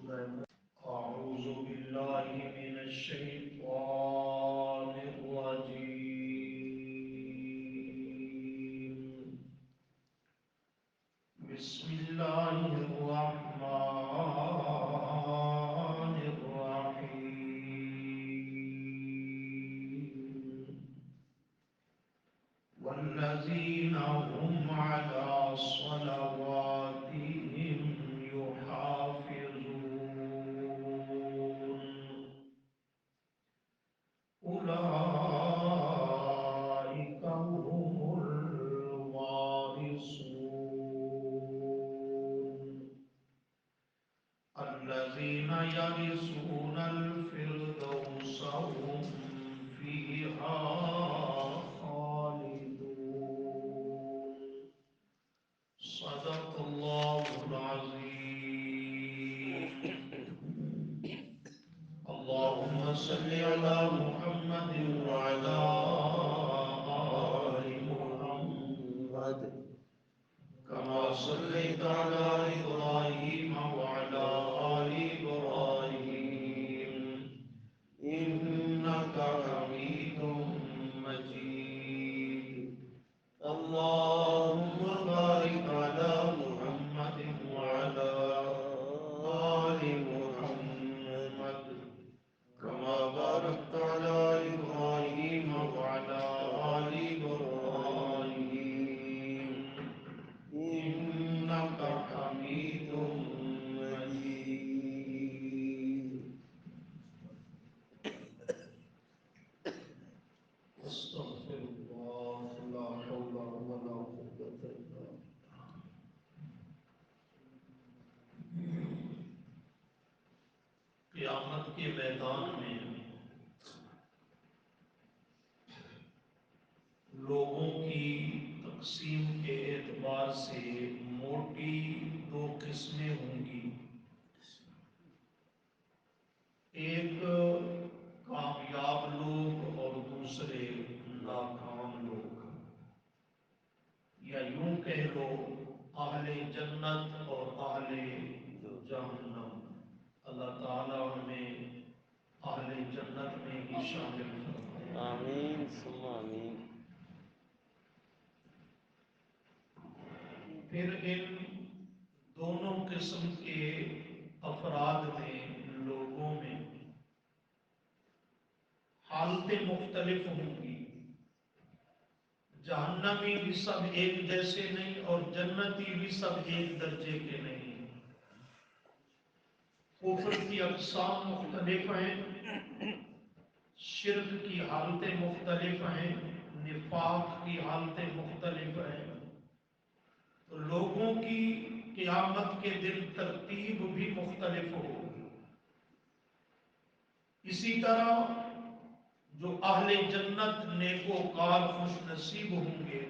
أعوذ بالله من الشيطان الرجيم. بسم الله الرحمن الرحيم. والذين هم على صلواتهم يحافظون أولئك هم الوارثون الذين يرثون الفردوس هم فيها خالدون. صدق الله العظيم. اللهم صل على محمد وعلى آل محمد كما صليت على إبراهيم وعلى آل إبراهيم إنك حميد مجيد. اللهم بارك على محمد وعلى آل محمد كما باركت على إبراهيم وعلى آل إبراهيم إنك حميد مجيد. استغفر الله لا حول ولا قوة إلا بالله. قیامت کے میدان میں لوگوں کی تقسیم کے اعتبار سے موٹی دو قسمیں ہوں گی. ایک کامیاب لوگ اور دوسرے ناکام لوگ، یا یوں کہہ لو اہل جنت اور اہل جہنم. اللہ تعالی ہمیں اہل جنت میں ہی شامل فرمائے. آمین ثم آمین. پھر ان دونوں قسم کے افراد میں، لوگوں میں حالتیں مختلف ہوں گی. جہنمی بھی سب ایک جیسے نہیں اور جنتی بھی سب ایک درجے کے نہیں. کفر کی اقسام مختلف ہیں، شرک کی حالتیں مختلف ہیں، نفاق کی حالتیں مختلف ہیں. تو لوگوں کی قیامت کے دن ترتیب بھی مختلف ہوگی. اسی طرح جو اہل جنت نیکوکار خوش نصیب ہوں گے،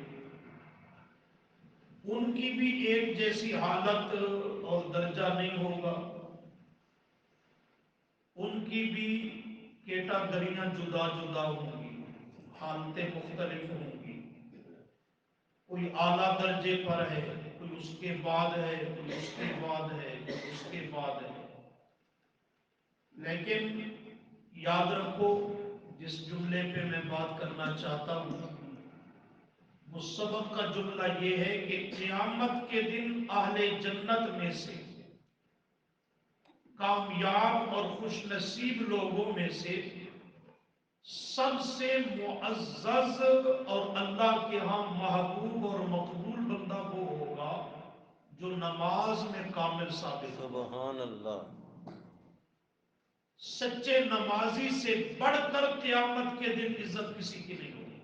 ان کی بھی ایک جیسی حالت اور درجہ نہیں ہوگا. ان کی بھی کیٹاگریاں جدا جدا ہوں گی، حالتیں مختلف ہوں گی. کوئی اعلیٰ درجے پر ہے، کوئی اس کے بعد ہے، کوئی اس کے بعد ہے، کوئی اس کے بعد ہے. لیکن یاد رکھو، جس جملے پہ میں بات کرنا چاہتا ہوں، وہ سبق کا جملہ یہ ہے کہ قیامت کے دن اہل جنت میں سے، کامیاب اور خوش نصیب لوگوں میں سے سب سے معزز اور اللہ کے ہاں محبوب اور مقبول بندہ وہ ہوگا جو نماز میں کامل ثابت ہو. سبحان اللہ. سچے نمازی سے بڑھ کر قیامت کے دن عزت کسی کی نہیں ہوگی.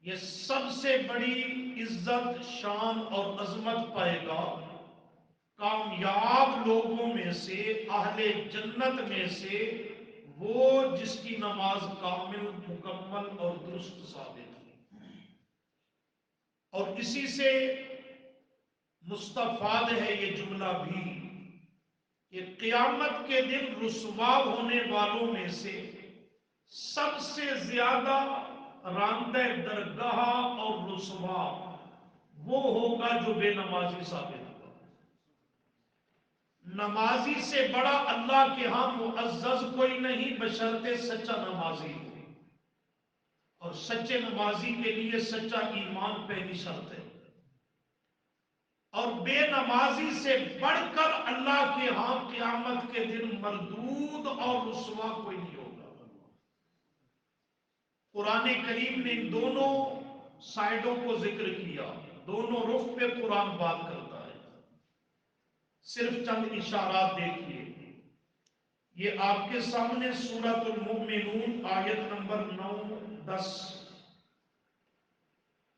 یہ سب سے بڑی عزت، شان اور عظمت پائے گا کامیاب لوگوں میں سے، اہل جنت میں سے وہ جس کی نماز کامل، مکمل اور درست ثابت ہے. اور اسی سے مستفاد ہے یہ جملہ بھی کہ قیامت کے دن رسوا ہونے والوں میں سے سب سے زیادہ راندہ درگاہ اور رسوا وہ ہوگا جو بے نمازی ثابت ہوگا. نمازی سے بڑا اللہ کے ہاں معزز کوئی نہیں بشرطے سچا نمازی ہو، اور سچے نمازی کے لیے سچا ایمان پہلی شرط ہے، اور بے نمازی سے بڑھ کر اللہ کے ہاں قیامت کے دن مردود اور رسوا کوئی نہیں ہوگا۔ قرآن کریم نے ان دونوں سائڈوں کو ذکر کیا، دونوں رخ پہ قرآن بات کرتا ہے۔ صرف چند اشارات دیکھیے، یہ آپ کے سامنے سورۃ المؤمنون آیت نمبر 9، 10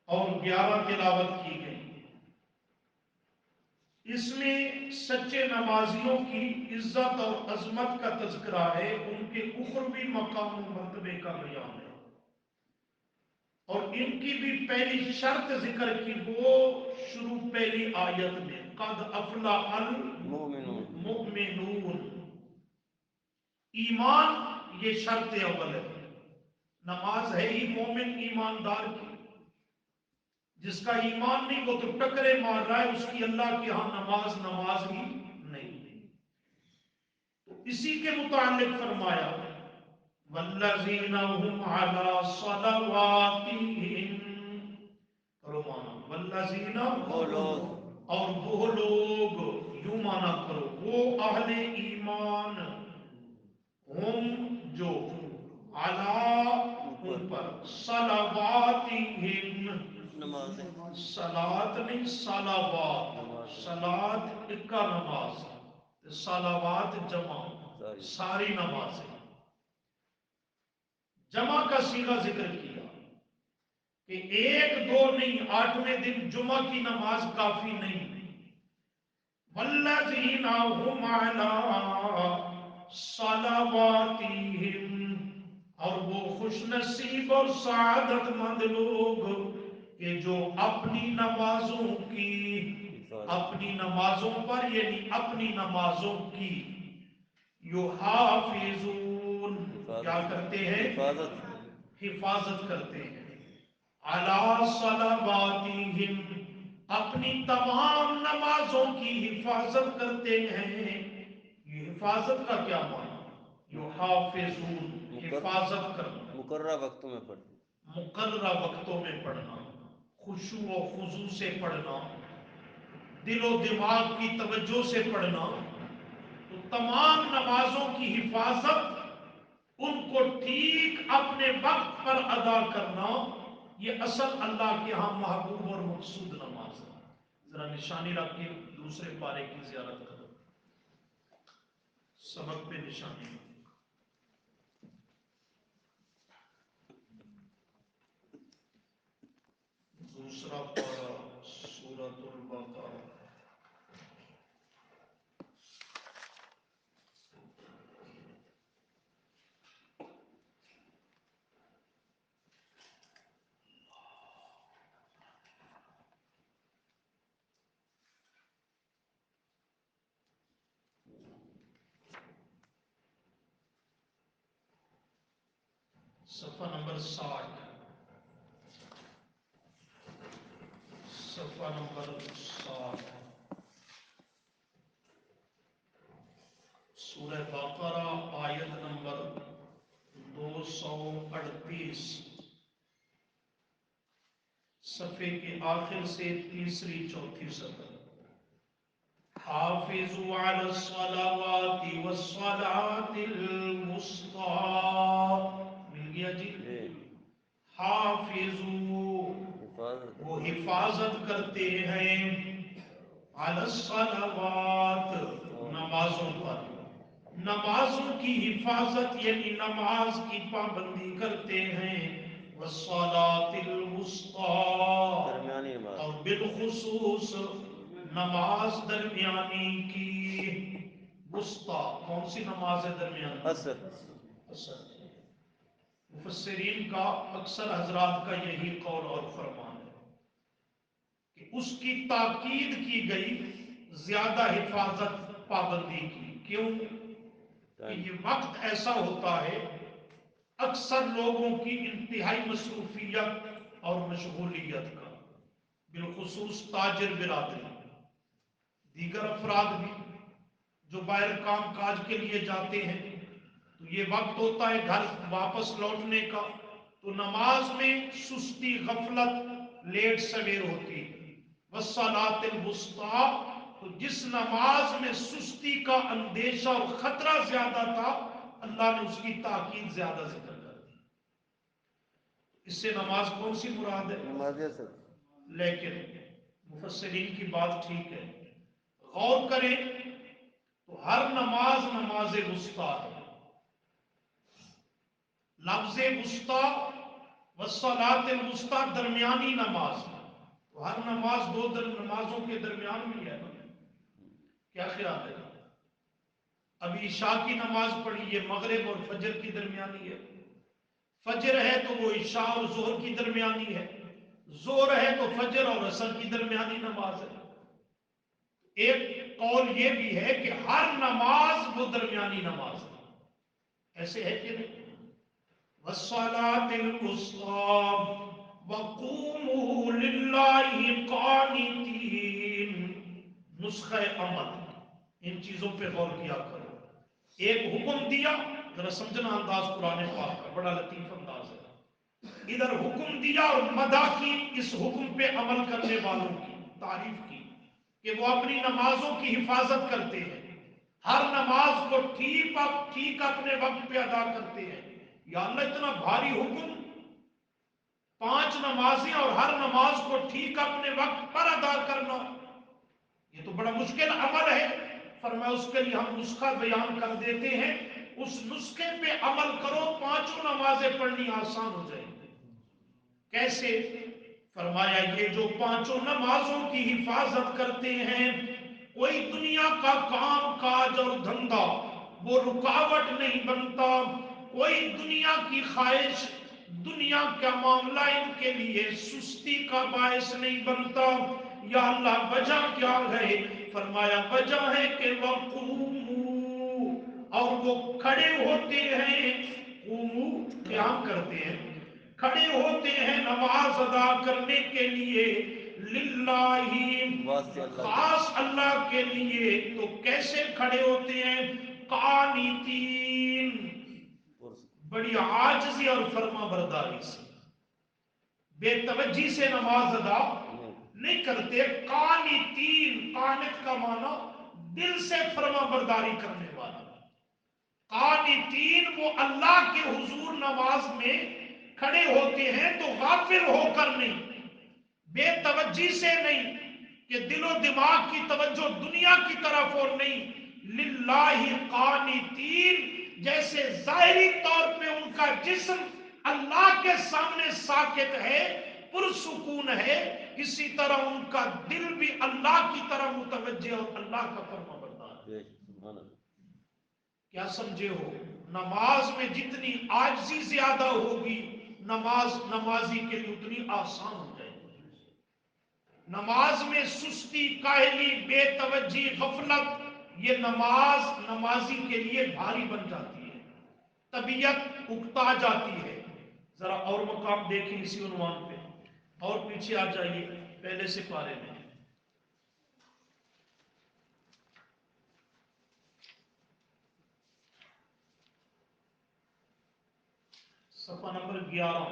اور 11 تلاوت کی گئی۔ اس میں سچے نمازیوں کی عزت اور عظمت کا تذکرہ ہے، ان کے اخروی مقام و مرتبے کا بیان ہے، اور ان کی بھی پہلی شرط ذکر کی، وہ شروع پہلی آیت میں قد افلح المؤمنون، ایمان یہ شرط اول ہے۔ نماز ہے ہی مومن ایماندار کی، جس کا ایمان نہیں وہ تو ٹکرے مار رہا ہے، اس کی اللہ کے ہاں نماز ہی نہیں۔ تو اسی کے متعلق فرمایا والذین هم علی صلواتہم، کرو مانا والذین، وہ لوگ، اور وہ لوگ، یوں مانا کرو وہ اہل ایمان، ہم جو، علی ان پر، صلواتہم نمازیں، صلات نہیں صلوات، صلات اکا نماز، صلوات جمع ساری نمازیں، جمع کا صیغہ ذکر کیا کہ ایک دو نہیں، 8ویں دن جمعہ کی نماز کافی نہیں۔ والذین هم علی صلواتہم، اور وہ خوش نصیب اور سعادت مند لوگ کہ جو اپنی نمازوں کی، اپنی نمازوں پر یعنی اپنی نمازوں کی، یحافظون کیا کرتے ہیں؟ حفاظت کرتے ہیں، علی صلواتہم اپنی تمام نمازوں کی حفاظت کرتے ہیں۔ یہ حفاظت کا کیا معنی؟ یحافظون حفاظت کرنا، مقررہ وقتوں میں پڑھتے، مقررہ وقتوں میں پڑھنا، خشوع و خضوع سے پڑھنا، دل و دماغ کی توجہ سے پڑھنا، تو تمام نمازوں کی حفاظت، ان کو ٹھیک اپنے وقت پر ادا کرنا، یہ اصل اللہ کے ہاں محبوب اور مقصود نماز ہے۔ ذرا نشانی رکھ کے دوسرے پارے کی زیارت کرو، سبق پہ نشانی۔ دوسرا پارہ سورۃ البقرہ، صفحہ نمبر 60، صفحہ نمبر 60، سورہ بقرہ آیت نمبر 238، صفحے کے آخر سے تیسری چوتھی سطر۔ حافظوا علی الصلوات والصلاة الوسطی، مل گیا جی؟ حافظوا وہ حفاظت کرتے ہیں، علی الصلوات نمازوں پر، نمازوں کی حفاظت یعنی نماز کی پابندی کرتے ہیں، والصلاة الوسطی درمیانی نماز، اور بالخصوص نماز درمیانی کی، وسطی کون سی نماز ہے درمیانی؟ عصر۔ مفسرین کا اکثر حضرات کا یہی قول اور فرمان ہے کہ اس کی تاکید کی گئی زیادہ حفاظت پابندی کی، کیوں؟ کہ یہ وقت ایسا ہوتا ہے اکثر لوگوں کی انتہائی مصروفیت اور مشغولیت کا، بالخصوص تاجر برادری، دیگر افراد بھی جو باہر کام کاج کے لیے جاتے ہیں تو یہ وقت ہوتا ہے گھر واپس لوٹنے کا، تو نماز میں سستی، غفلت، لیٹ سویر ہوتی ہے۔ والصلاۃ الوسطیٰ، تو جس نماز میں سستی کا اندیشہ اور خطرہ زیادہ تھا اللہ نے اس کی تاکید زیادہ ذکر کر دی۔ اس سے نماز کون سی مراد ہے؟ نماز اثر۔ لیکن مفسرین کی بات ٹھیک ہے، غور کریں تو ہر نماز نماز وسطیٰ ہے۔ لفظ وسطیٰ والصلاۃ الوسطیٰ درمیانی نماز ہے، تو ہر نماز دو نمازوں کے درمیان بھی ہے نا؟ کیا خیال ہے؟ ابھی عشاء کی نماز پڑھی، یہ مغرب اور فجر کی درمیانی ہے۔ فجر ہے تو وہ عشاء اور ظہر کی درمیانی ہے، ظہر ہے تو فجر اور عصر کی درمیانی نماز ہے۔ ایک قول یہ بھی ہے کہ ہر نماز وہ درمیانی نماز ہے، ایسے ہے کہ نہیں؟ وَالصَّلَاةِ الْوُسْطَىٰ وَقُومُوا لِلَّهِ قَانِتِينَ۔ نسخہ عمل، ان چیزوں پہ غور کیا کرو۔ ایک حکم دیا، ذرا سمجھنا انداز قرآن پاک کا بڑا لطیف انداز ہے۔ ادھر حکم دیا اور مدح کی اس حکم پہ عمل کرنے والوں کی تعریف کی کہ وہ اپنی نمازوں کی حفاظت کرتے ہیں، ہر نماز کو ٹھیک اپنے وقت پہ ادا کرتے ہیں۔ یا اللہ اتنا بھاری حکم، 5 نمازیں اور ہر نماز کو ٹھیک اپنے وقت پر ادا کرنا، یہ تو بڑا مشکل عمل ہے۔ فرمایا اس کے لیے ہم نسخہ بیان کر دیتے ہیں، اس نسخے پہ عمل کرو، 5 نمازیں پڑھنی آسان ہو جائیں گی۔ کیسے؟ فرمایا یہ جو 5 نمازوں کی حفاظت کرتے ہیں، کوئی دنیا کا کام کاج اور دھندا وہ رکاوٹ نہیں بنتا، کوئی دنیا کی خواہش، دنیا کا معاملہ ان کے لیے سستی کا باعث نہیں بنتا۔ یا اللہ وجہ کیا ہے؟ فرمایا وجہ ہے کہ وَقُومُوا، اور وہ کھڑے ہوتے ہیں، قوموا قیام کرتے ہیں، کھڑے ہوتے ہیں نماز ادا کرنے کے لیے، للہ خاص اللہ کے لیے۔ تو کیسے کھڑے ہوتے ہیں؟ قانتین، بڑی عاجزی اور فرما برداری سے، بے توجہی سے نماز ادا نہیں کرتے۔ قانتین، قانت کا معنی دل سے فرما برداری کرنے والا۔ قانتین وہ اللہ کے حضور نماز میں کھڑے ہوتے ہیں تو غافل ہو کر نہیں، بے توجہی سے نہیں کہ دل و دماغ کی توجہ دنیا کی طرف اور نہیں، للہ قانتین، جیسے ظاہری طور پہ ان کا جسم اللہ کے سامنے ساکت ہے، پرسکون ہے، اسی طرح ان کا دل بھی اللہ کی طرف متوجہ اور اللہ کا فرما بردار ہے۔ کیا سمجھے ہو؟ نماز میں جتنی عاجزی زیادہ ہوگی، نمازی کے لیے اتنی آسان ہو جائے گی۔ نماز میں سستی، کاہلی، بے توجہی، غفلت، یہ نمازی کے لیے بھاری بن جاتی ہے، طبیعت اکتا جاتی ہے۔ ذرا اور مقام دیکھیں اسی عنوان پہ، اور پیچھے آ جائیے پہلے سے پارے میں، صفحہ نمبر 11،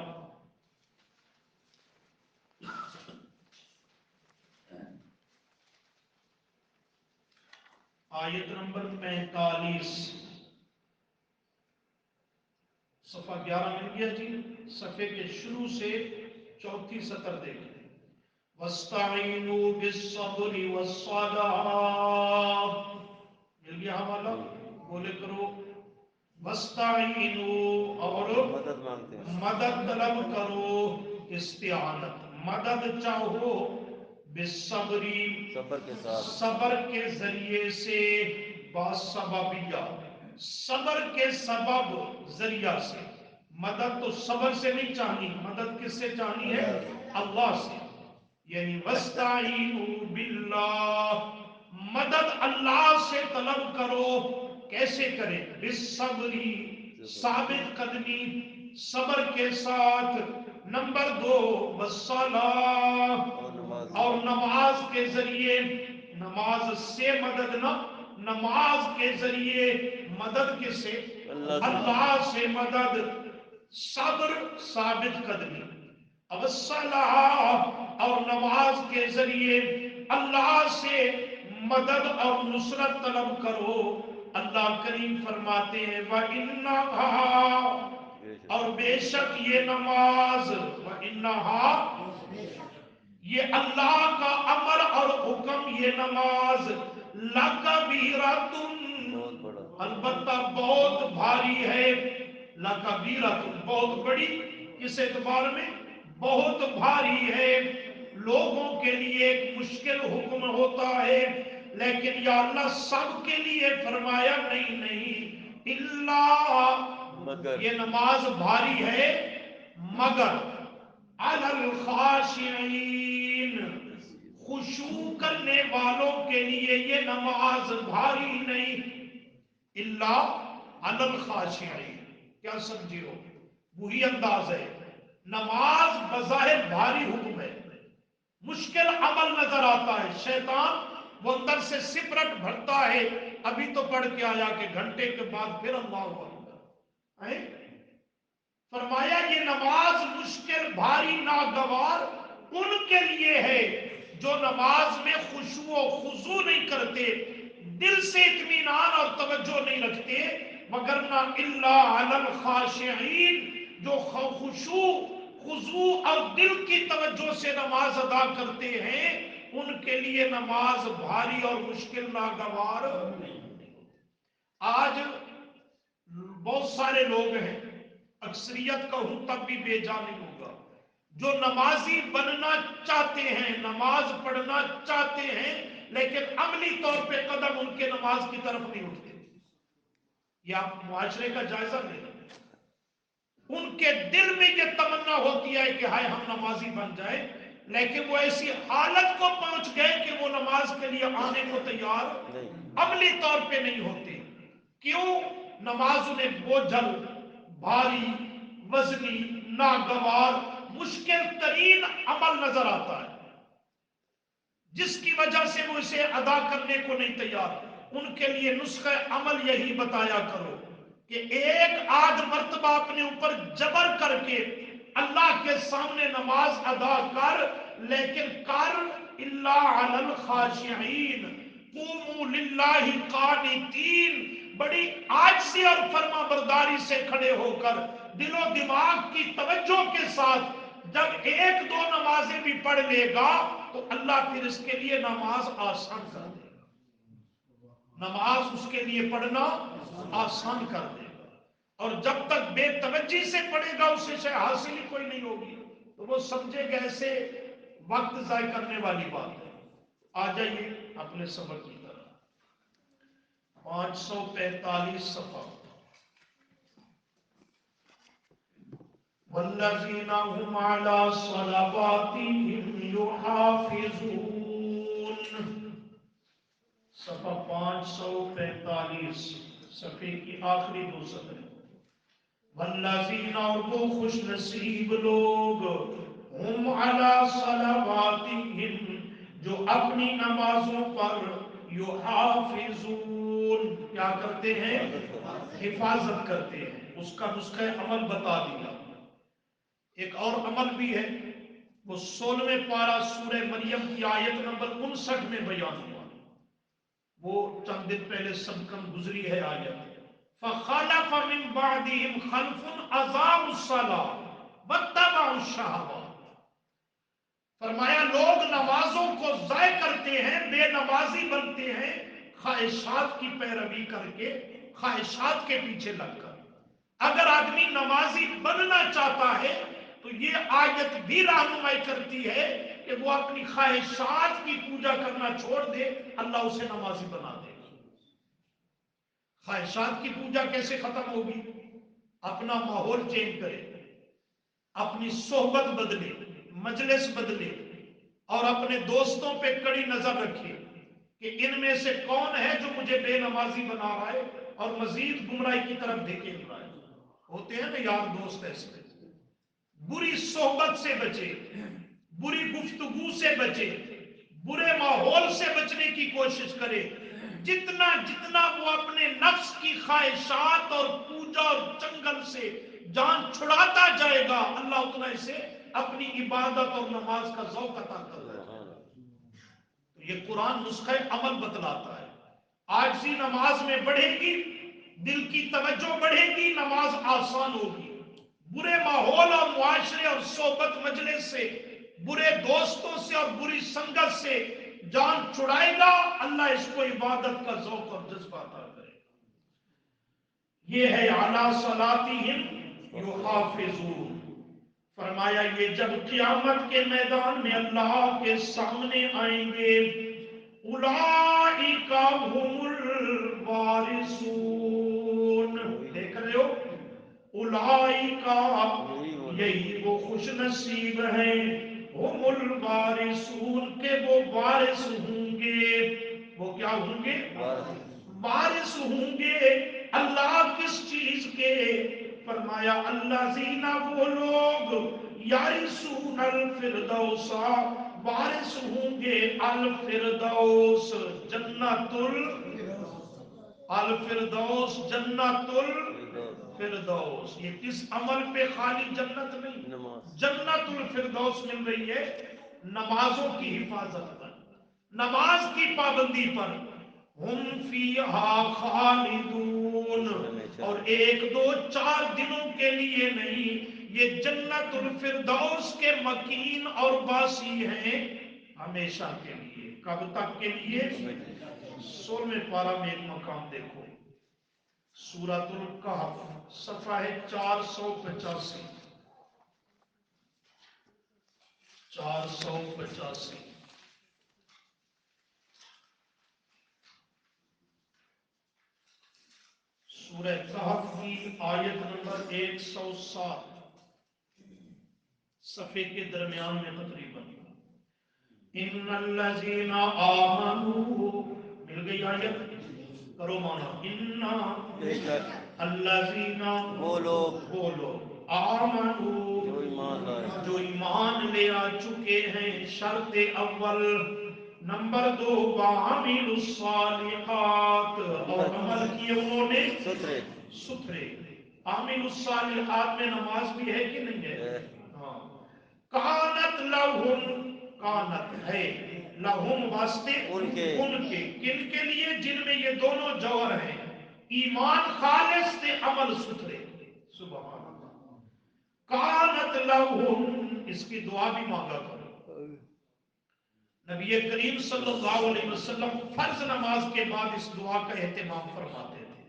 آیت نمبر 45، صفحہ 11 مل گیا جی؟ صفحے کے شروع سے چوتھی سطر دیکھیں۔ وَاسْتَعِینُوا بِالصَّبْرِ وَالصَّلَاةِ، مل گیا حوالہ؟ بولے کرو وَاسْتَعِینُوا، اور مدد مانگتے ہیں، مدد طلب کرو، استعانت، مدد چاہو، بالصبری، صبر کے ساتھ، صبر کے ذریعے سے، باسببیہ، صبر کے سبب ذریعہ سے۔ مدد تو صبر سے نہیں چاہنی، مدد کس سے چاہنی ہے؟ اللہ سے۔ یعنی وَاسْتَعِینُوا بِاللَّهِ، مدد اللہ سے طلب کرو۔ کیسے کریں؟ بالصبری، ثابت قدمی، صبر کے ساتھ۔ نمبر 2 والصلاة، اور نماز کے ذریعے، نماز سے مدد نہ، نماز کے ذریعے مدد کس سے؟ اللہ سے مدد، صبر، ثابت قدمی، الصلاۃ، اور نماز کے ذریعے اللہ سے مدد اور نصرت طلب کرو۔ اللہ کریم فرماتے ہیں وَإِنَّهَا، اور بے شک یہ نماز، وَإِنَّهَا، یہ اللہ کا امر اور حکم، یہ نماز لَكَبِيرَةٌ، البتہ بہت بھاری ہے، لَكَبِيرَةٌ، بہت بڑی، اس اعتبار میں بہت بھاری ہے، لوگوں کے لیے ایک مشکل حکم ہوتا ہے، لیکن یا اللہ سب کے لیے فرمایا نہیں اللہ، یہ نماز بھاری ہے مگر علی الخاشعین، خشوع کرنے والوں کے لیے یہ نماز بھاری نہیں، اللہ علی الخاشعین، کیا سمجھے ہو؟ وہی انداز ہے، نماز بظاہر بھاری حکم ہے، مشکل عمل نظر آتا ہے، شیطان وہ اندر سے سپرٹ بھرتا ہے، ابھی تو پڑھ کے آیا کہ گھنٹے کے بعد پھر اللہ اکبر، فرمایا یہ نماز مشکل، بھاری، ناگوار ان کے لیے ہے جو نماز میں خشوع و خضوع نہیں کرتے، دل سے اطمینان اور توجہ نہیں رکھتے، وگرنہ الا علی الخاشعین، جو خشوع، خضوع اور دل کی توجہ سے نماز ادا کرتے ہیں، ان کے لیے نماز بھاری اور مشکل، ناگوار نہیں۔ آج بہت سارے لوگ ہیں، اکثریت کا ہوں تب بھی بے جا نہیں ہوگا، جو نمازی بننا چاہتے ہیں، نماز پڑھنا چاہتے ہیں، لیکن عملی طور پہ قدم ان کے نماز کی طرف نہیں اٹھتے۔ یہ آپ معاشرے کا جائزہ لیں، ان کے دل میں یہ تمنا ہوتی ہے کہ ہائے ہم نمازی بن جائیں، لیکن وہ ایسی حالت کو پہنچ گئے کہ وہ نماز کے لیے آنے کو تیار عملی طور پہ نہیں ہوتے۔ کیوں؟ نماز انہیں بوجھل، بھاری، وزنی، ناگوار، مشکل ترین عمل نظر آتا ہے، جس کی وجہ سے وہ اسے ادا کرنے کو نہیں تیار۔ ان کے لیے نسخہ عمل یہی بتایا کرو کہ ایک آدھ مرتبہ اپنے اوپر جبر کر کے اللہ کے سامنے نماز ادا کر، لیکن کر الا علی الخاشعین، قوموا للہ قانتین، بڑی عاجزی اور فرما برداری سے کھڑے ہو کر، دل و دماغ کی توجہ کے ساتھ جب ایک دو نمازیں بھی پڑھ لے گا تو اللہ پھر اس کے لیے نماز آسان کر دے گا، نماز اس کے لیے پڑھنا آسان کر دے گا، اور جب تک بے توجہی سے پڑھے گا اسے شے حاصل ہی کوئی نہیں ہوگی، تو وہ سمجھے گا ایسے وقت ضائع کرنے والی بات ہے۔ آ جائیے اپنے سبق کی طرف، 545 صفحہ، والذین هم علی صلواتهم یحافظون، صفحہ 545، صفحے کی آخری دو سطریں، والذین، اور وہ خوش نصیب لوگ، ہم علی صلواتهم، جو اپنی نمازوں پر، یحافظون، کیا کرتے ہیں؟ حفاظت کرتے ہیں۔ اس کا نسخہ عمل بتا دیا۔ ایک اور عمل بھی ہے، وہ 16ویں پارہ سورہ مریم کی آیت نمبر 59 میں بیان ہوا، وہ چند دن پہلے سبقاً گزری ہے آیت، فَخَلَفَ مِن بَعْدِهِمْ خَلْفٌ أَضَاعُوا الصَّلَاةَ وَاتَّبَعُوا الشَّهَوَاتِ، فرمایا لوگ نمازوں کو ضائع کرتے ہیں، بے نمازی بنتے ہیں، خواہشات کی پیروی کر کے، خواہشات کے پیچھے لگ کر۔ اگر آدمی نمازی بننا چاہتا ہے تو یہ آیت بھی رہنمائی کرتی ہے کہ وہ اپنی خواہشات کی پوجا کرنا چھوڑ دے، اللہ اسے نمازی بنا دے گا۔ خواہشات کی پوجا کیسے ختم ہوگی؟ اپنا ماحول چینج کرے، اپنی صحبت بدلے، مجلس بدلے، اور اپنے دوستوں پہ کڑی نظر رکھے کہ ان میں سے کون ہے جو مجھے بے نمازی بنا رہا ہے اور مزید گمراہی کی طرف دھکیل رہا ہے۔ ہوتے ہیں نا یار دوست ایسے، بری صحبت سے بچے، بری گفتگو سے بچے، برے ماحول سے بچنے کی کوشش کرے، جتنا جتنا وہ اپنے نفس کی خواہشات اور پوجا اور چنگل سے جان چھڑاتا جائے گا، اللہ اتنا اسے اپنی عبادت اور نماز کا ذوق عطا کرتا ہے۔ تو یہ قرآن نسخہ عمل بتلاتا ہے۔ عاجزی نماز میں بڑھے گی، دل کی توجہ بڑھے گی، نماز آسان ہوگی۔ برے ماحول اور معاشرے اور صحبت مجلس سے، برے دوستوں سے اور بری سنگت سے جان چھڑائے گا، اللہ اس کو عبادت کا ذوق اور جذبہ عطا کرے گا۔ یہ ہے علی صلاتہم یحافظون۔ فرمایا یہ جب قیامت کے میدان میں اللہ کے سامنے آئیں گے، اولئک هم الوارثون، دیکھ رہے ہو، اولئک یہی وہ خوش نصیب ہیں، هم الوارثون کہ وہ وارث ہوں گے۔ وہ کیا ہوں گے؟ وارث ہوں گے۔ اللہ کس چیز کے؟ فرمایا الذین وہ لوگ، یارثون الفردوس، وارث ہوں گے الفردوس، جنت الفردوس، جنت الفردوس۔ یہ کس عمل پہ؟ خالی جنت نہیں، جنت الفردوس مل رہی ہے نمازوں کی حفاظت پر، نماز کی پابندی پر۔ ہم فیہا خالدون، اور 1 2 4 دنوں کے لیے نہیں، یہ جنت الفردوس کے مکین اور باسی ہیں ہمیشہ کے لیے۔ کب تک کے لیے؟ 16ویں پارہ میں ایک مقام دیکھو، سورۃ الکہف، صفحہ ہے 485، 485، سورہ کہف کی آیت نمبر 107، صفحے کے درمیان میں تقریباً۔ ان الذین آمنوا، مل گئی آیت؟ کرو مانا، ان الذین وہ لوگ آمنوا جو ایمان لے آ چکے ہیں، شرط اول۔ نمبر 2 وعملوا الصالحات، اور عمل کیے انہوں نے ستھرے۔ عامل الصالحات میں نماز بھی ہے کہ نہیں ہے؟ ہاں۔ کانت لہم، کانت ہے، لہم واسطے ان کے، کن کے لیے؟ جن میں یہ دونوں جوہر ہیں، ایمان خالص سے عمل ستھرے۔ سبحان اللہ۔ کانت لہم، اس کی دعا بھی مانگا کرو۔ نبی کریم صلی اللہ علیہ وسلم فرض نماز کے بعد اس دعا کا اہتمام فرماتے تھے،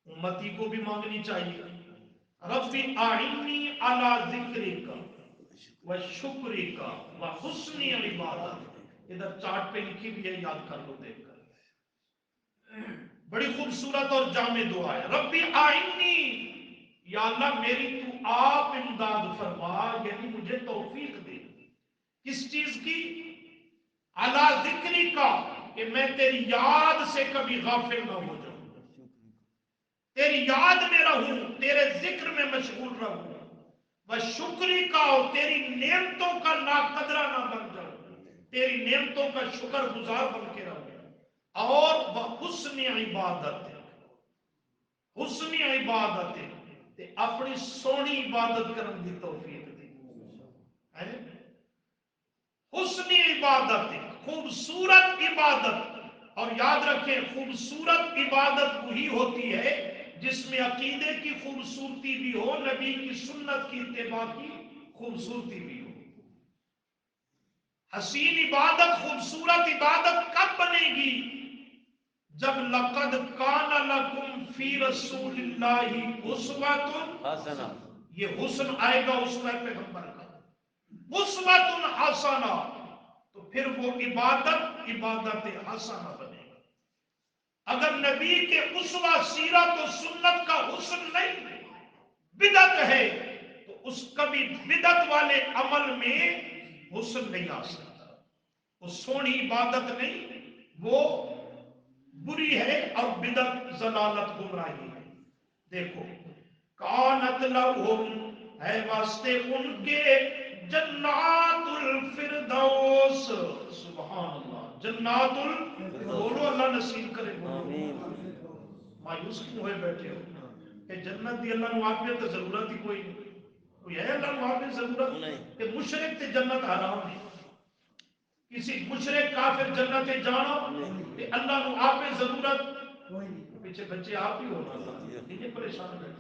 امتی کو بھی مانگنی چاہیے۔ رب اعنی علی ذکرک و شکرک و حسن عبادت، ادھر چارٹ پہ لکھی بھی ہے، یاد کر لو دیکھ کر۔ بڑی خوبصورت اور جامع دعا ہے، رب اعنی، یا اللہ میری تو آپ امداد فرما، یعنی مجھے توفیق دے۔ کس چیز کی؟ علی ذکری کا، کہ میں تیری یاد سے کبھی غافل نہ ہو جاؤں، تیری یاد میں رہوں، تیرے ذکر میں مشغول رہوں، وہ شکری کا، اور تیری نعمتوں کا ناقدرہ نہ بن جاؤں، تیری نعمتوں کا شکر گزار بن کے رہوں، اور وہ حسن عبادت، حسن عبادت تے اپنی سونی عبادت کرنے کی توفیق دی۔ حسن عبادت، خوبصورت عبادت، اور یاد رکھیں خوبصورت عبادت وہی ہوتی ہے جس میں عقیدے کی خوبصورتی بھی ہو، نبی کی سنت کی اتباع کی خوبصورتی بھی ہو۔ حسین عبادت، خوبصورت عبادت کب بنے گی؟ جب لقد کان لکم فی رسول اللہ اسوۃ حسنہ، یہ حسن آئے گا اسوہ پیغمبر کا، اسوۃ حسنہ، تو پھر وہ عبادت عبادت حسنہ بنے گا۔ اگر نبی کے اسوہ سیرت و سنت کا حسن نہیں، بدعت ہے، تو اس کبھی بدعت والے عمل میں حسن نہیں آ سکتا، وہ سونی عبادت نہیں، وہ بری ہے، اور بدعت ضلالت گمراہی ہے۔ دیکھو، کانت لہم ہے واسطے ان کے، جنات الفردوس، سبحان اللہ، جنات بولو اللہ نصیب کرے آمین مایوس کیوں ہوئے بیٹھے ہو کہ جنت دی اللہ نو آپے تو ضرورت ہی کوئی نہیں کوئی ہے اللہ نو آپے ضرورت نہیں کہ مشرک تے جنت حرام ہے کسی مشرک کافر جنت جانا کہ اللہ نو آپے ضرورت پیچھے بچے آپ ہی ہونا یہ پریشان ہے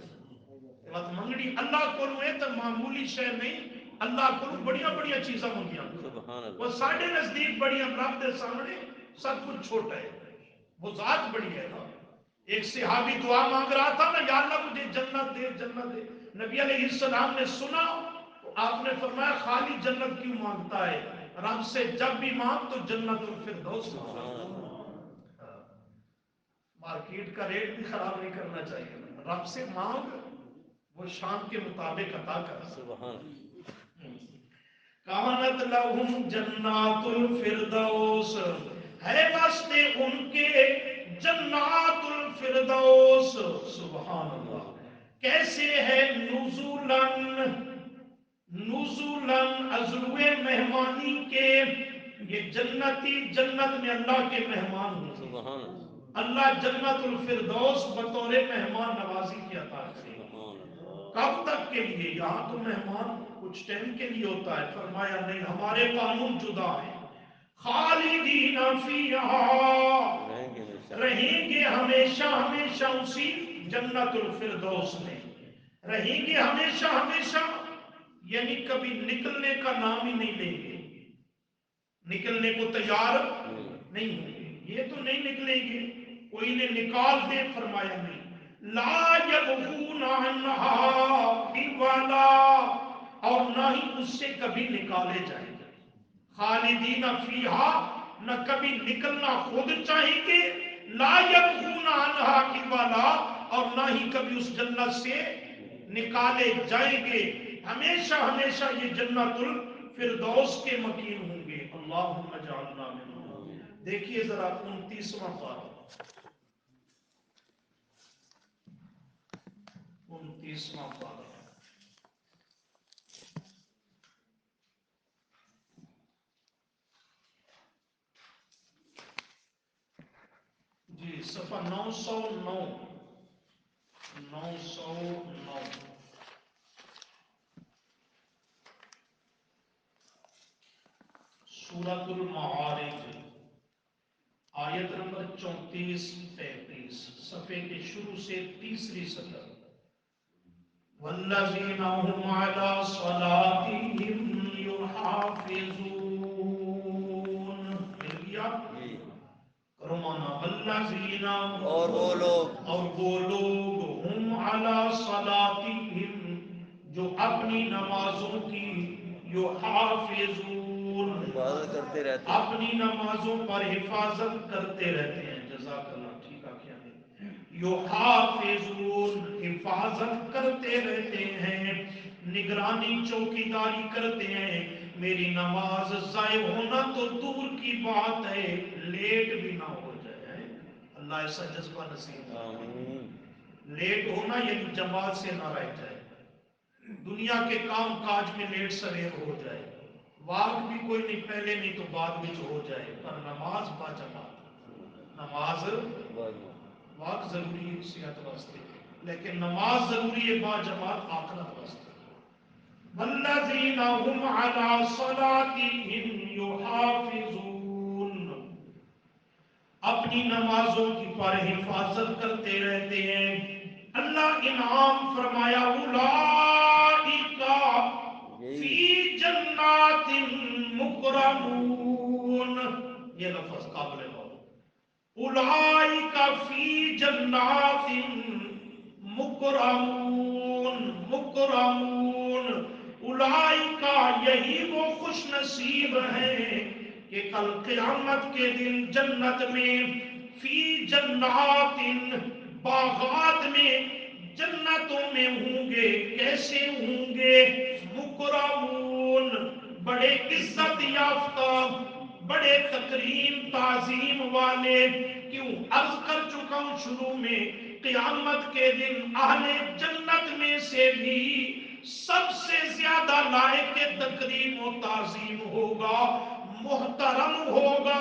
بات منگڑی اللہ کو ہے تو معمولی شے نہیں اللہ کو بڑیاں بڑیاں چیزاں منگیاں سبحان اللہ وہ ساڑھے نزدیک بڑیاں رب دے سامنے سب کچھ چھوٹا ہے وہ ذات بڑی ہے نا ایک صحابی دعا مانگ رہا تھا نا یا اللہ مجھے جنت دے جنت دے نبی علیہ السلام نے سنا تو آپ نے فرمایا خالی جنت کیوں مانگتا ہے رب سے جب بھی مانگ تو جنت الفردوس مانگ مارکیٹ کا ریٹ بھی خراب نہیں کرنا چاہیے رب سے مانگ وہ شان کے مطابق عطا کر سبحان کانت لہم جنات الفردوس ہے واسطے ان کے جنات الفردوس سبحان اللہ کیسے ہے نزولن نزولن ازلوے مہمانی کے یہ جنتی جنت میں اللہ کے مہمان ہوں سبحان اللہ جنت الفردوس بطور مہمان نوازی کی عطا کرے کب تک کے لیے یہاں تو مہمان کچھ ٹائم کے لیے ہوتا ہے فرمایا نہیں ہمارے قانون جدا ہیں خالدین فیہا رہیں گے ہمیشہ ہمیشہ اسی جنت الفردوس میں رہیں گے ہمیشہ ہمیشہ یعنی کبھی نکلنے کا نام ہی نہیں لیں گے نکلنے کو تیار نہیں ہوں گے یہ تو نہیں نکلیں گے کوئی نے نکال دے فرمایا نہیں لا یبغون عنہا حولا اور نہ ہی اس سے کبھی نکالے جائیں گے خالدین فیہا نہ کبھی نکلنا خود چاہیں گے لا یبغون عنہا حولا اور نہ ہی کبھی اس جنت سے نکالے جائیں گے ہمیشہ ہمیشہ یہ جنت الفردوس کے مکین ہوں گے اللہم اجعلنا منہم دیکھیے ذرا 29واں پارہ 29واں پارہ جی صفحہ 909 سورۃ المعارج آیت نمبر 34-35 صفحے کے شروع سے تیسری سطر والذین هم علی صلاتهم یحافظون مل گیا کرو مانا والذین اور وہ لوگ ہم علی صلاتهم جو اپنی نمازوں کی یحافظون حفاظت کرتے رہتے ہیں اپنی نمازوں پر حفاظت کرتے رہتے ہیں جزاک اللہ ٹھیک ہے یحافظون حفاظت کرتے رہتے ہیں نگرانی چوکیداری کرتے ہیں میری نماز ضائع ہونا تو دور کی بات ہے لیٹ بھی نہ ہو جائے اللہ ایسا جذبہ نصیب آمین لیٹ ہونا یعنی جماعت سے نہ رہ جائے دنیا کے کام کاج میں لیٹ سویر ہو جائے وقت بھی کوئی نہیں پہلے نہیں تو بعد میں ہو جائے پر نماز با جماعت نماز وقت ضروری ہے صحت واسطے لیکن نماز ضروری ہے با جماعت آخرت واسطے والذین هم علی صلاتهم یحافظون اپنی نمازوں کی پر حفاظت کرتے رہتے ہیں اللہ انعام فرمایا اولئک فی جنات مکرمون یہ لفظ قابل غور اولئک فی جنات مکرمون اولئک یہی وہ خوش نصیب ہیں کہ کل قیامت کے دن جنت میں فی جنات باغات میں جنتوں میں ہوں گے کیسے ہوں گے مکرمون بڑے عزت یافتہ بڑے تکریم تعظیم والے کیوں عرض کر چکا ہوں شروع میں قیامت کے دن اہل جنت میں سے بھی سب سے زیادہ لائق تکریم و تعظیم ہوگا محترم ہوگا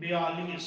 42,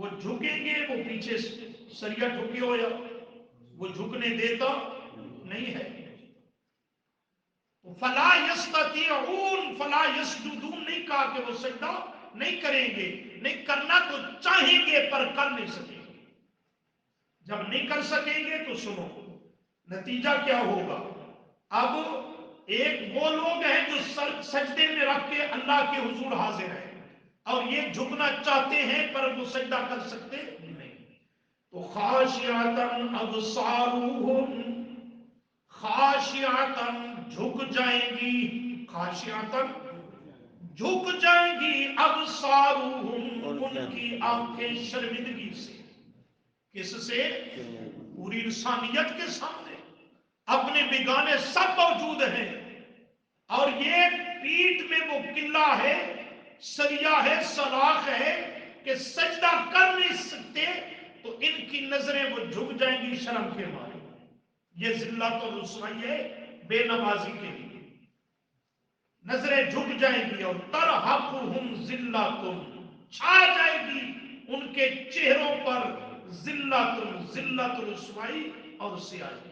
وہ جھکیں گے، وہ پیچھے سریا ٹھکے ہو، یا وہ جھکنے دیتا نہیں ہے. فلا یستطیعون فلا یسجدون نہیں کہا کہ وہ سجدہ نہیں کریں گے، نہیں کرنا تو چاہیں گے پر کر نہیں سکیں گے. جب نہیں کر سکیں گے تو سنو نتیجہ کیا ہوگا. اب ایک وہ لوگ ہیں جو سجدے میں رکھ کے اللہ کے حضور حاضر ہیں، اور یہ جھکنا چاہتے ہیں پر وہ سجدہ کر سکتے نہیں. تو خاشعتن ابصارهم، خاشعتن جھک جائیں گی، خاشعتن جھک جائیں گی، ابصارهم ان کی آنکھیں شرمندگی سے. کس سے؟ پوری انسانیت کے سامنے اپنے بیگانے سب موجود ہیں، اور یہ پیٹھ میں وہ قلعہ ہے، سریا ہے، سلاخ ہے کہ سجدہ کر نہیں سکتے، تو ان کی نظریں وہ جھک جائیں گی شرم کے مارے. یہ ذلت اور رسوائی ہے بے نمازی کے لیے. نظریں جھک جائیں گی اور ترحقہم ذلت، چھا جائے گی ان کے چہروں پر ذلت رسوائی اور سیاہی.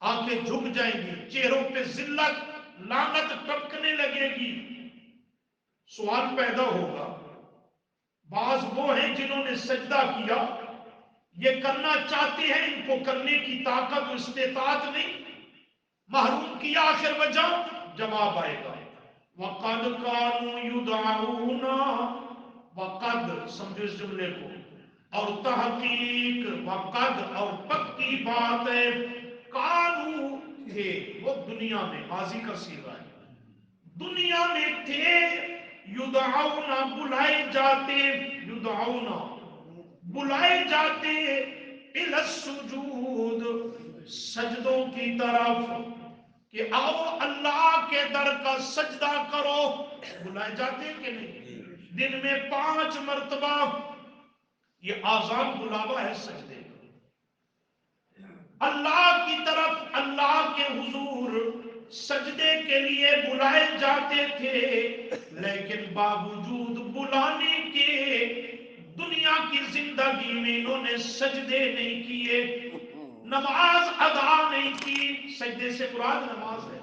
آنکھیں جھک جائیں گی، چہروں پہ ذلت لعنت ٹپکنے لگے گی. سوال پیدا ہوگا، بعض وہ ہیں جنہوں نے سجدہ کیا، یہ کرنا چاہتے ہیں، ان کو کرنے کی طاقت و استطاعت نہیں، محروم کیا. آخر وجہ جواب آئے گا وَقَدْ كَانُوا يُدْعَوْنَا، وقد سمجھو اس جملے کو، اور تحقیق، وقد اور پکی بات ہے، کانو تھے وہ دنیا میں، ماضی کا صیغہ ہے، دنیا میں تھے، یدعونا بلائے جاتے، یدعونا بلائے جاتے، الی السجود سجدوں کی طرف، کہ آؤ اللہ کے در کا سجدہ کرو. بلائے جاتے کہ نہیں؟ دن میں 5 مرتبہ یہ آزان بلاوا ہے سجدے کا. اللہ کی طرف، اللہ کے حضور سجدے کے لیے بلائے جاتے تھے، لیکن باوجود بلانے کے دنیا کی زندگی میں انہوں نے سجدے نہیں کیے، نماز ادا نہیں کی. سجدے سے مراد نماز ہے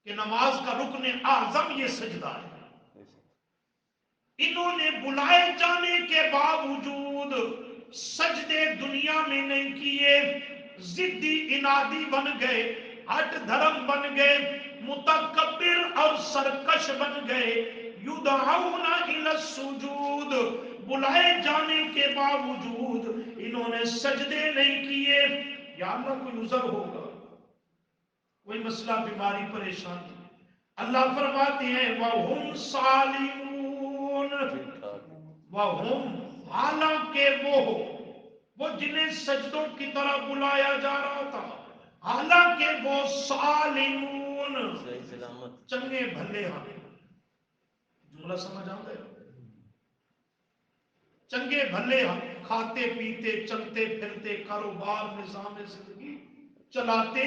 کہ نماز کا رکن اعظم یہ سجدہ ہے. انہوں نے بلائے جانے کے باوجود سجدے دنیا میں نہیں کیے، ضدی انادی بن گئے، ہٹ دھرم بن گئے، متکبر اور سرکش بن گئے. یدعون الی السجود، بلائے جانے کے باوجود انہوں نے سجدے نہیں کیے. یا اللہ کوئی عذر ہوگا، کوئی مسئلہ، بیماری، پریشانی. اللہ فرماتے ہیں وَهُمْ صَالِمُونَ، وَهُمْ حالانکہ وہ جنہیں سجدوں کی طرح بلایا جا رہا تھا، حالانکہ وہ صالمون چنگے بھلے ہیں. جملہ سمجھ آتا ہے؟ چنگے بھلے ہیں، کھاتے پیتے چلتے پھرتے کاروبار نظام زندگی چلاتے،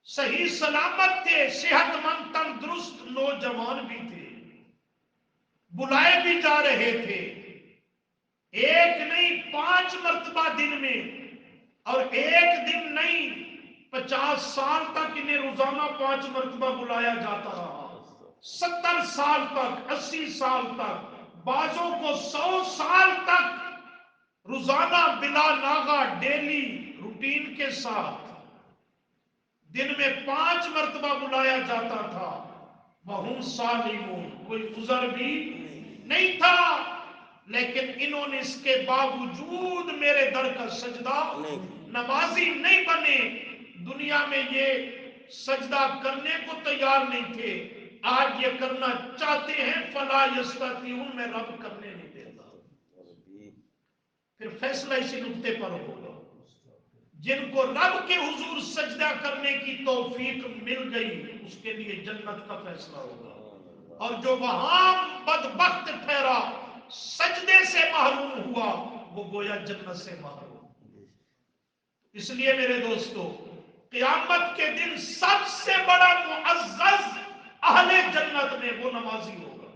صحیح سلامت تھے، صحت مند تندرست نوجوان بھی تھے، بلائے بھی جا رہے تھے. ایک نہیں 5 مرتبہ دن میں، اور ایک دن نہیں 50 سال تک انہیں روزانہ 5 مرتبہ بلایا جاتا رہا، 70 سال تک، 80 سال تک، بعضوں کو 100 سال تک روزانہ بلا ناغہ ڈیلی روٹین کے ساتھ دن میں 5 مرتبہ بلایا جاتا تھا. وَهُمْ صَالِمُونَ، کوئی عذر بھی نہیں تھا، لیکن انہوں نے اس کے باوجود میرے در کا سجدہ نمازی نہیں بنے. دنیا میں یہ سجدہ کرنے کو تیار نہیں تھے، آج یہ کرنا چاہتے ہیں. فلا یستطیعون، میں رب کرنے نہیں دیتا. پھر فیصلہ اسی نقطے پر ہوگا. جن کو رب کے حضور سجدہ کرنے کی توفیق مل گئی اس کے لیے جنت کا فیصلہ ہوگا، اور جو وہاں بدبخت ٹھہرا، سجدے سے محروم ہوا، وہ گویا جنت سے محروم. اس لیے میرے دوستو، قیامت کے دن سب سے بڑا معزز اہل جنت میں وہ نمازی ہوگا.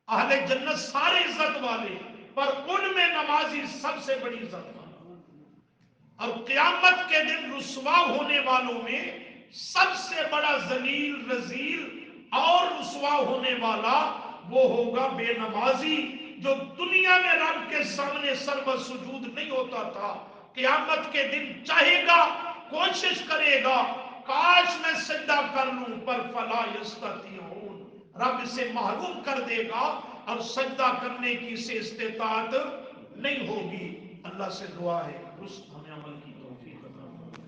اہل جنت سارے عزت والے، پر ان میں نمازی سب سے بڑی عزت والا، اور قیامت کے دن رسوا ہونے والوں میں سب سے بڑا ذلیل رذیل اور رسوا ہونے والا وہ ہوگا بے نمازی، جو دنیا میں رب کے سامنے سر و سجود نہیں ہوتا تھا، قیامت کے دن چاہے گا، کوشش کرے گا، کاش میں سجدہ کر لوں، پر فلا یستطیعون، رب اسے محروم کر دے گا اور سجدہ کرنے کی اسے استطاعت نہیں ہوگی۔ اللہ سے دعا ہے